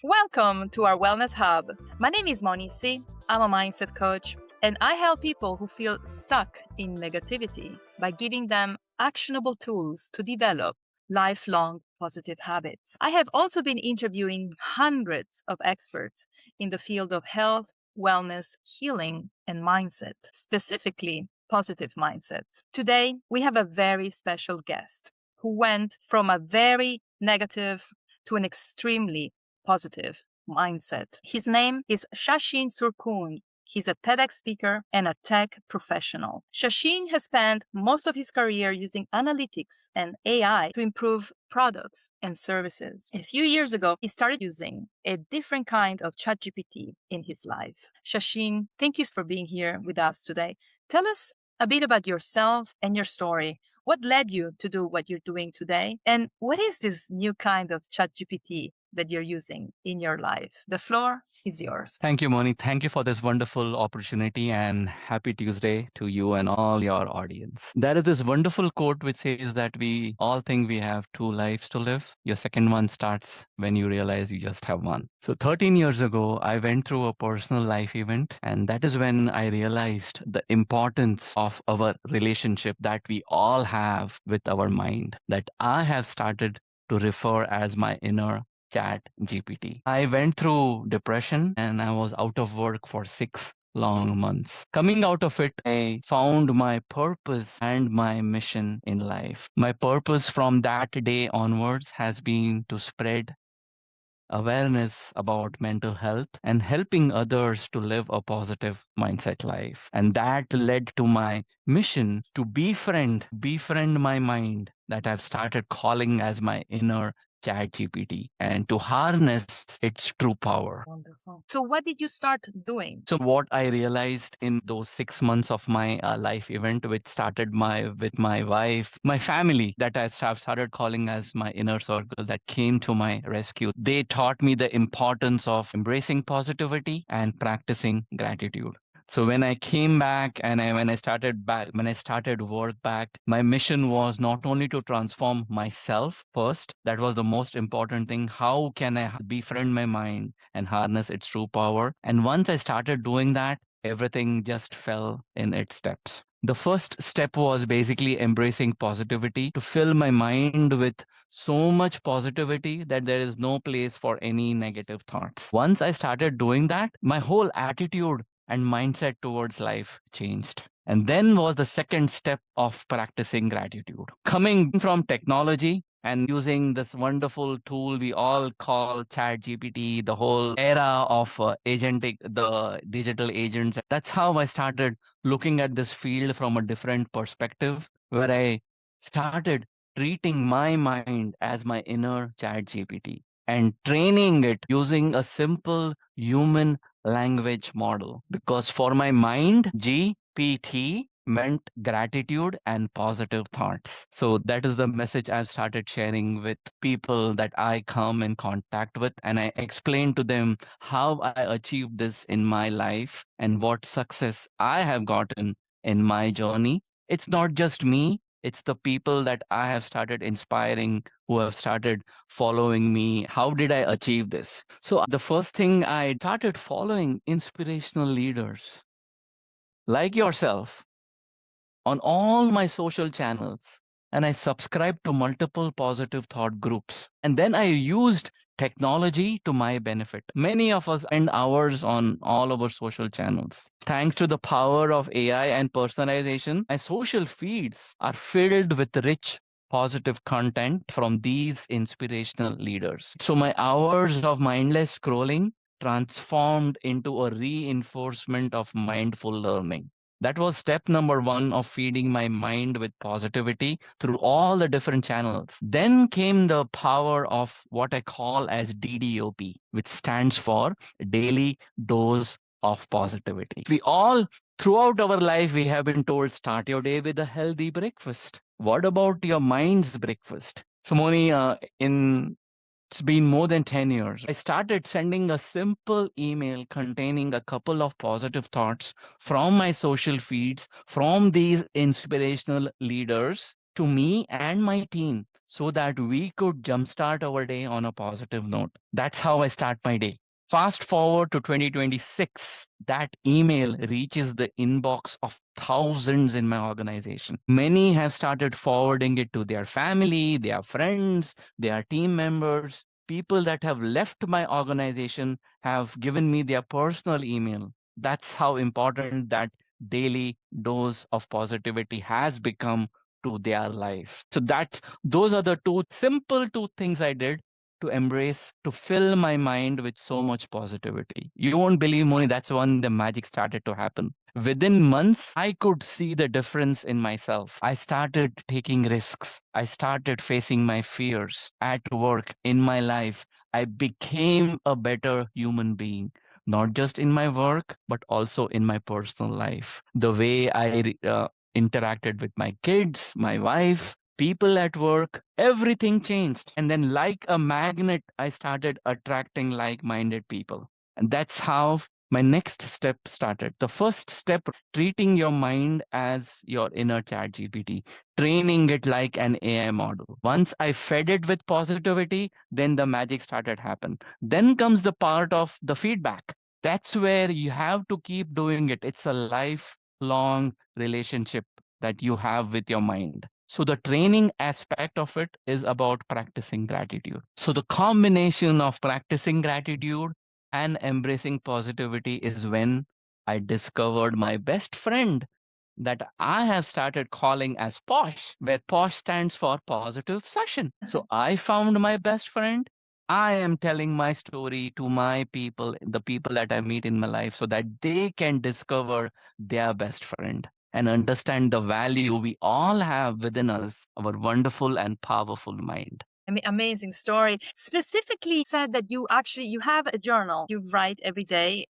Welcome to our Wellness Hub. My name is Monisi. I'm a mindset coach, and I help people who feel stuck in negativity by giving them actionable tools to develop lifelong positive habits. I have also been interviewing hundreds of experts in the field of health, wellness, healing, and mindset, specifically positive mindsets. Today, we have a very special guest who went from a very negative to an extremely positive mindset. His name is Shashin Surkund. He's a TEDx speaker and a tech professional. Shashin has spent most of his career using analytics and AI to improve products and services. A few years ago, he started using a different kind of ChatGPT in his life. Shashin, thank you for being here with us today. Tell us a bit about yourself and your story. What led you to do what you're doing today? And what is this new kind of ChatGPT that you're using in your life? The floor is yours. Thank you, Moni. Thank you for this wonderful opportunity and happy Tuesday to you and all your audience. There is this wonderful quote which says that we all think we have two lives to live. Your second one starts when you realize you just have one. So 13 years ago, I went through a personal life event, and that is when I realized the importance of our relationship that we all have with our mind, that I have started to refer as my inner ChatGPT. I went through depression and I was out of work for 6 long months. Coming out of it, I found my purpose and my mission in life. My purpose from that day onwards has been to spread awareness about mental health and helping others to live a positive mindset life. And that led to my mission to befriend my mind that I've started calling as my inner chat GPT and to harness its true power. Wonderful. So, what did you start doing? So what I realized in those 6 months of my life event, which started with my wife, my family that I have started calling as my inner circle that came to my rescue. They taught me the importance of embracing positivity and practicing gratitude. So when I came back and when I started work back, my mission was not only to transform myself first. That was the most important thing. How can I befriend my mind and harness its true power? And once I started doing that, everything just fell in its steps. The first step was basically embracing positivity to fill my mind with so much positivity that there is no place for any negative thoughts. Once I started doing that, my whole attitude and mindset towards life changed. And then was the second step of practicing gratitude. Coming from technology and using this wonderful tool we all call ChatGPT, the whole era of the digital agents. That's how I started looking at this field from a different perspective, where I started treating my mind as my inner ChatGPT and training it using a simple human language model. Because for my mind, GPT meant gratitude and positive thoughts. So that is the message I've started sharing with people that I come in contact with, and I explain to them how I achieved this in my life and what success I have gotten in my journey. It's not just me, it's the people that I have started inspiring who have started following me. How did I achieve this? So the first thing, I started following inspirational leaders like yourself on all my social channels, and I subscribed to multiple positive thought groups. And then I used technology to my benefit. Many of us spend hours on all our social channels. Thanks to the power of AI and personalization, my social feeds are filled with rich positive content from these inspirational leaders. So my hours of mindless scrolling transformed into a reinforcement of mindful learning. That was step number one of feeding my mind with positivity through all the different channels. Then came the power of what I call as DDOP, which stands for Daily Dose of Positivity. We all, throughout our life, we have been told start your day with a healthy breakfast. What about your mind's breakfast? So, Moni, it's been more than 10 years. I started sending a simple email containing a couple of positive thoughts from my social feeds, from these inspirational leaders to me and my team so that we could jumpstart our day on a positive note. That's how I start my day. Fast forward to 2026, that email reaches the inbox of thousands in my organization. Many have started forwarding it to their family, their friends, their team members. People that have left my organization have given me their personal email. That's how important that daily dose of positivity has become to their life. So that's those are the two things I did to embrace, to fill my mind with so much positivity. You won't believe, Moni, that's when the magic started to happen. Within months, I could see the difference in myself. I started taking risks. I started facing my fears at work, in my life. I became a better human being, not just in my work, but also in my personal life. The way I interacted with my kids, my wife, people at work, everything changed. And then, like a magnet, I started attracting like minded people. And that's how my next step started. The first step, treating your mind as your inner chat GPT, training it like an AI model. Once I fed it with positivity, then the magic started happen. Then comes the part of the feedback. That's where you have to keep doing it. It's a lifelong relationship that you have with your mind. So the training aspect of it is about practicing gratitude. So the combination of practicing gratitude and embracing positivity is when I discovered my best friend that I have started calling as POSH, where POSH stands for Positive Session. So I found my best friend. I am telling my story to my people, the people that I meet in my life, so that they can discover their best friend and understand the value we all have within us, our wonderful and powerful mind. I mean, amazing story. Specifically said that you have a journal. You write every day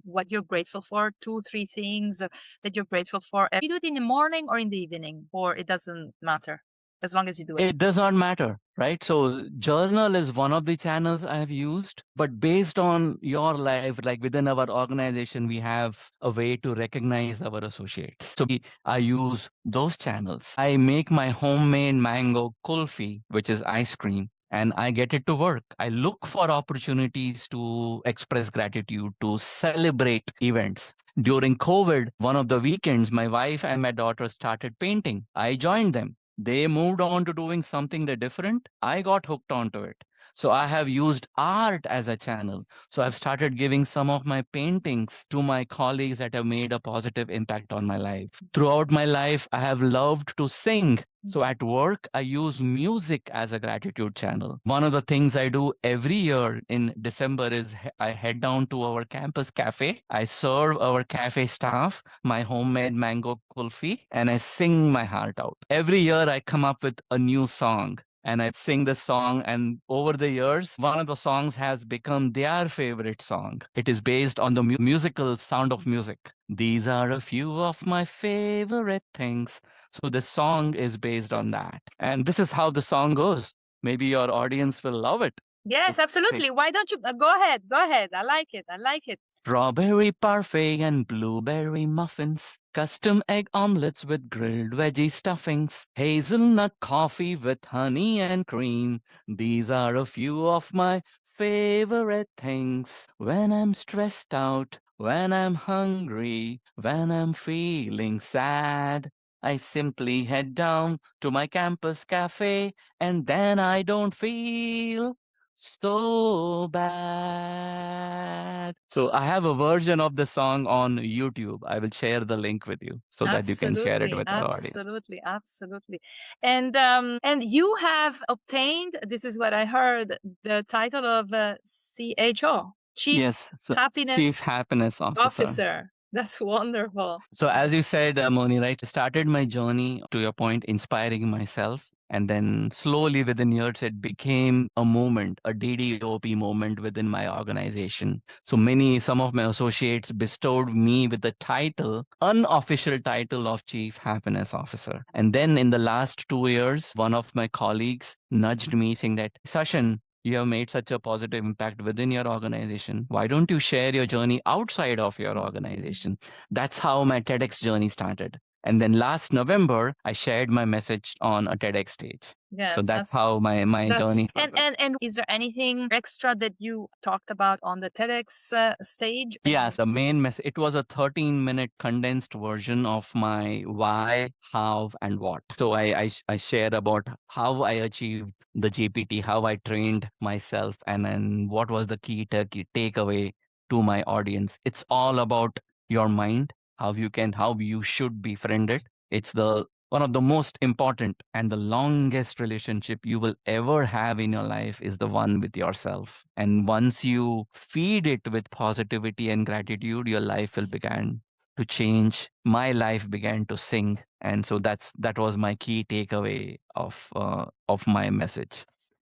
what you're grateful for, 2, 3 things that you're grateful for. You do it in the morning or in the evening, or it doesn't matter as long as you do it. It does not matter, right? So journal is one of the channels I have used, but based on your life, like within our organization, we have a way to recognize our associates. So I use those channels. I make my homemade mango kulfi, which is ice cream, and I get it to work. I look for opportunities to express gratitude, to celebrate events. During COVID, one of the weekends, my wife and my daughter started painting. I joined them. They moved on to doing something different. I got hooked onto it. So I have used art as a channel. So I've started giving some of my paintings to my colleagues that have made a positive impact on my life. Throughout my life, I have loved to sing. So at work, I use music as a gratitude channel. One of the things I do every year in December is I head down to our campus cafe. I serve our cafe staff my homemade mango kulfi and I sing my heart out. Every year, I come up with a new song and I sing the song. And over the years, one of the songs has become their favorite song. It is based on the musical Sound of Music. These are a few of my favorite things. So the song is based on that. And this is how the song goes. Maybe your audience will love it. Yes, absolutely. Why don't you go ahead? Go ahead. I like it. I like it. Strawberry parfait and blueberry muffins, custom egg omelets with grilled veggie stuffings, hazelnut coffee with honey and cream. These are a few of my favorite things. When I'm stressed out, when I'm hungry, when I'm feeling sad, I simply head down to my campus cafe and then I don't feel so bad. So I have a version of the song on YouTube. I will share the link with you so that you can share it Absolutely, with our audience. absolutely, absolutely. And you have obtained, this is what I heard, the title of CHO, Chief Yes, so Chief Happiness Happiness Officer. Officer. That's wonderful. So as you said, Moni, right, started my journey to your point, inspiring myself. And then slowly within years, it became a moment, a DDOP moment within my organization. So some of my associates bestowed me with the title, unofficial title of Chief Happiness Officer. And then in the last 2 years, one of my colleagues nudged me saying that, Sashin, you have made such a positive impact within your organization. Why don't you share your journey outside of your organization? That's how my TEDx journey started. And then last November, I shared my message on a TEDx stage. Yes, So that's how my journey started. and is there anything extra that you talked about on the TEDx stage? Yes, the main message. It was a 13-minute condensed version of my why, how, and what. So I shared about how I achieved the GPT, how I trained myself, and then what was the key takeaway to my audience. It's all about your mind, how you should befriend it. It's the one of the most important and the longest relationship you will ever have in your life is the one with yourself. And once you feed it with positivity and gratitude, your life will begin to change. My life began to sing, and so that was my key takeaway of my message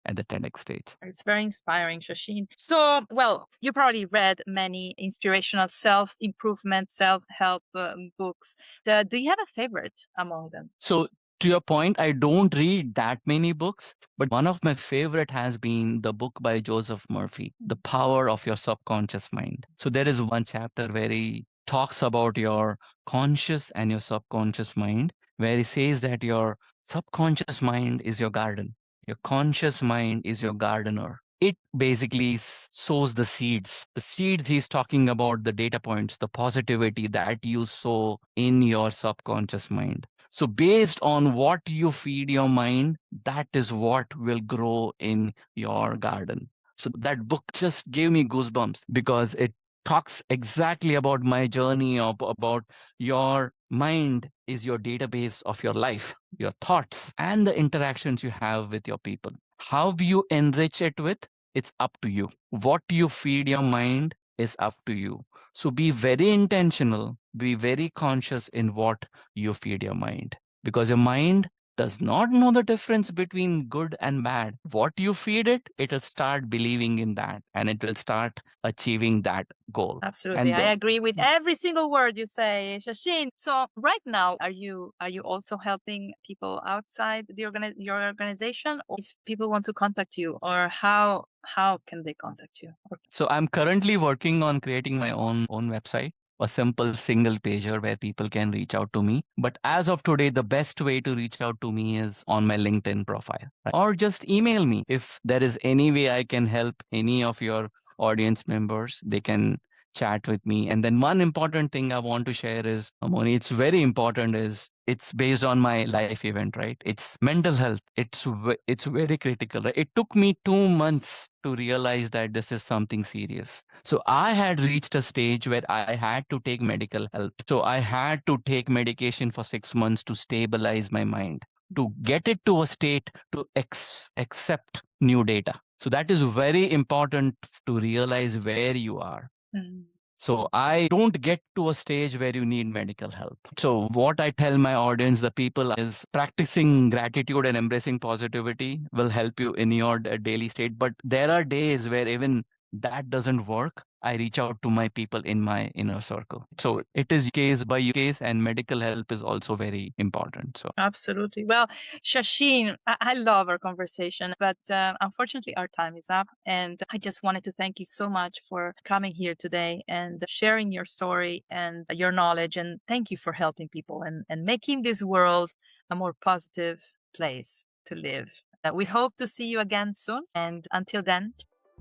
at the TEDx stage. It's very inspiring, Shashin. So, well, you probably read many inspirational self improvement, self help books. Do you have a favorite among them? So to your point, I don't read that many books, but one of my favorite has been the book by Joseph Murphy, The Power of Your Subconscious Mind. So there is one chapter where he talks about your conscious and your subconscious mind, where he says that your subconscious mind is your garden. Your conscious mind is your gardener. It basically sows the seeds. The seeds he's talking about, the data points, the positivity that you sow in your subconscious mind. So, based on what you feed your mind, that is what will grow in your garden. So, that book just gave me goosebumps because it talks exactly about my journey of about your mind is your database of your life, your thoughts, and the interactions you have with your people. How you enrich it with, it's up to you. What you feed your mind is up to you. So be very intentional, be very conscious in what you feed your mind because your mind does not know the difference between good and bad. What you feed it, it will start believing in that and it will start achieving that goal. Absolutely. And I agree with every single word you say, Shashin. So right now, are you also helping people outside your organization? Or if people want to contact you, or how can they contact you? so I'm currently working on creating my own website, a simple single pager where people can reach out to me. But as of today, the best way to reach out to me is on my LinkedIn profile, right? Or just email me. If there is any way I can help any of your audience members, they can chat with me. And then one important thing I want to share is, Moni, it's very important is it's based on my life event, right? It's mental health. It's very critical. Right? It took me 2 months to realize that this is something serious. So I had reached a stage where I had to take medical help. So I had to take medication for 6 months to stabilize my mind, to get it to a state to accept new data. So that is very important to realize where you are. Mm. So I don't get to a stage where you need medical help. So what I tell my audience, the people, is practicing gratitude and embracing positivity will help you in your daily state. But there are days where even that doesn't work. I reach out to my people in my inner circle. So it is case by case, and medical help is also very important. So Absolutely. Well, Shashin, I love our conversation, but unfortunately, our time is up. And I just wanted to thank you so much for coming here today and sharing your story and your knowledge. And thank you for helping people and making this world a more positive place to live. We hope to see you again soon. And until then,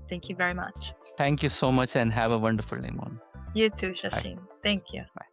thank you very much. thank you so much and have a wonderful day, Mon. You too, Bye. Shashin. Thank you. Bye.